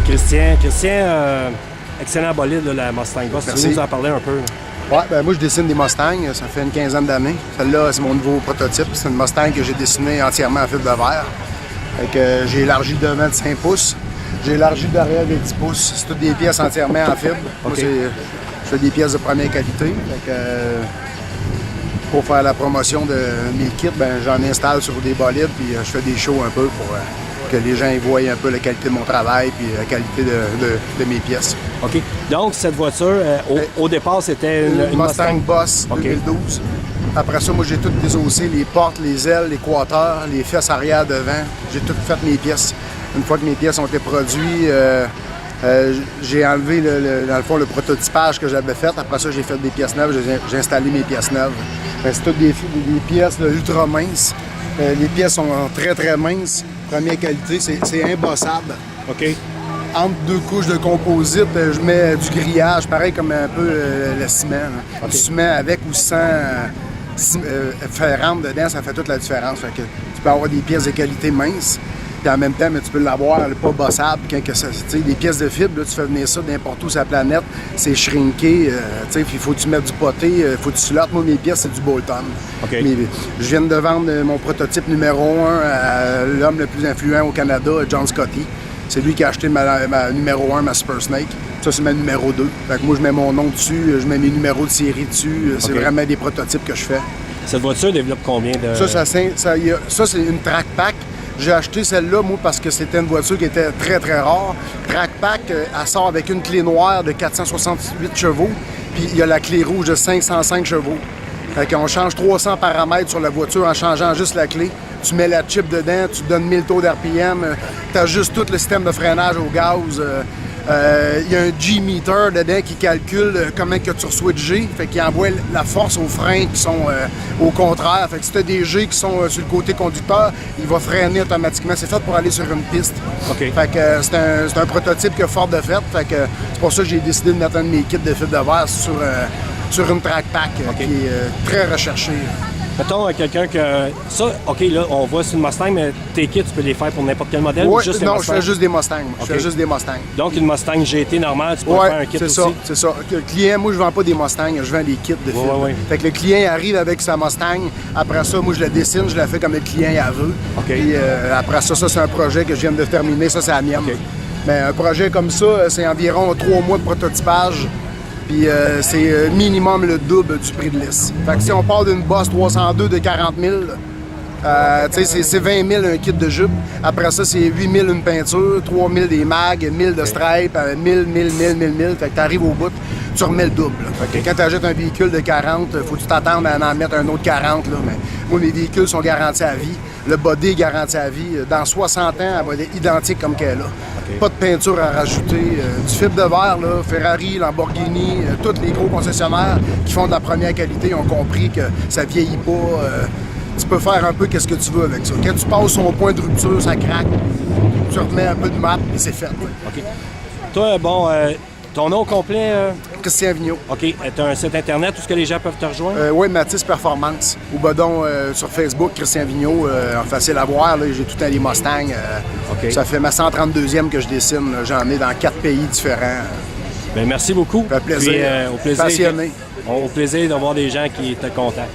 Christian, excellent bolide, là, la Mustang Boss. Tu veux nous en parler un peu? Ouais, ben moi je dessine des Mustangs, ça fait une quinzaine d'années. Celle-là, c'est mon nouveau prototype. C'est une Mustang que j'ai dessinée entièrement en fibre de verre. Fait que j'ai élargi le devant de 5 pouces. J'ai élargi le derrière de 10 pouces. C'est toutes des pièces entièrement en fibre. Okay. Moi, je fais des pièces de première qualité. Fait que, pour faire la promotion de mes kits, ben, j'en installe sur des bolides puis je fais des shows un peu pour que les gens voient un peu la qualité de mon travail puis la qualité de mes pièces. OK. Donc, cette voiture, au départ, c'était une Mustang Boss 2012. Après ça, moi, j'ai tout désossé, les portes, les ailes, les quateurs, les fesses arrière devant. J'ai tout fait mes pièces. Une fois que mes pièces ont été produites, j'ai enlevé, dans le fond, le prototypage que j'avais fait. Après ça, j'ai fait des pièces neuves. J'ai installé mes pièces neuves. C'est toutes des pièces là, ultra minces. Les pièces sont très, très minces. Première qualité, c'est imbossable. OK. Entre deux couches de composite, je mets du grillage, pareil comme un peu le ciment. Okay. Du ciment avec ou sans ferrante dedans, ça fait toute la différence. Fait que tu peux avoir des pièces de qualité mince, puis en même temps, mais tu peux l'avoir pas bossable. Des pièces de fibre, là, tu fais venir ça n'importe où sur la planète, c'est shrinké. Il faut que tu mettes du poté, il faut que tu slottes. Moi, mes pièces, c'est du Bolton. Okay. Mais, je viens de vendre mon prototype numéro 1 à l'homme le plus influent au Canada, John Scotty. C'est lui qui a acheté ma numéro 1, ma Super Snake. Ça, c'est ma numéro 2. Fait que moi, je mets mon nom dessus, je mets mes numéros de série dessus. C'est vraiment des prototypes que je fais. Cette voiture développe combien de... Ça c'est une Track Pack. J'ai acheté celle-là, moi, parce que c'était une voiture qui était très, très rare. Track Pack, elle sort avec une clé noire de 468 chevaux, puis il y a la clé rouge de 505 chevaux. Fait qu'on change 300 paramètres sur la voiture en changeant juste la clé. Tu mets la chip dedans, tu donnes 1000 tours d'RPM, tu ajustes tout le système de freinage au gaz. Il y a un G-meter dedans qui calcule comment que tu reçois de G, fait qu'il envoie la force aux freins qui sont au contraire. Fait que si tu as des G qui sont sur le côté conducteur, il va freiner automatiquement. C'est fait pour aller sur une piste. Okay. Fait que c'est un prototype que Ford a fait. Fait que c'est pour ça que j'ai décidé de mettre un de mes kits de fibre de verre sur une Track Pack qui est très recherchée. Mettons quelqu'un que... Ça, OK, là, on voit sur une Mustang, mais tes kits, tu peux les faire pour n'importe quel modèle ou juste non, je fais juste des Mustangs. Je fais juste des Mustangs. Donc, une Mustang GT normale, tu peux faire un kit aussi? C'est ça. Le client, moi, je vends pas des Mustangs, je vends des kits de fibre. Fait que le client arrive avec sa Mustang. Après ça, moi, je la dessine, je la fais comme le client la veut. Puis après ça, c'est un projet que je viens de terminer. Ça, c'est la mienne. Mais un projet comme ça, c'est environ 3 mois de prototypage. Puis c'est minimum le double du prix de liste. Fait que si on part d'une Boss 302 de 40 000, c'est 20 000 un kit de jupe. Après ça, c'est 8 000 une peinture, 3 000 des mags, 1 000 de stripe, 1 000. Fait que t'arrives au bout, tu remets le double. Fait que quand tu achètes un véhicule de 40, faut que tu t'attendes à en mettre un autre 40. Là. Mais moi, mes véhicules sont garantis à vie. Le body est garanti à vie. Dans 60 ans, elle va être identique comme qu'elle est là. Pas de peinture à rajouter. Du fibre de verre, là, Ferrari, Lamborghini, tous les gros concessionnaires qui font de la première qualité ont compris que ça vieillit pas. Tu peux faire un peu qu'est-ce que tu veux avec ça. Quand tu passes son point de rupture, ça craque. Tu remets un peu de mat et c'est fait. OK. Toi, bon, ton nom complet? Christian Vigneault. OK. Tu as un site Internet où est-ce que les gens peuvent te rejoindre? Oui, Matisse Performance. Ou badon sur Facebook, Christian Vigneault. Facile à voir. J'ai tout un les Mustangs. Ça fait ma 132e que je dessine. J'en ai dans 4 pays différents. Bien, merci beaucoup. Ça fait plaisir. Puis, au plaisir. Passionné. Au plaisir d'avoir des gens qui te contactent.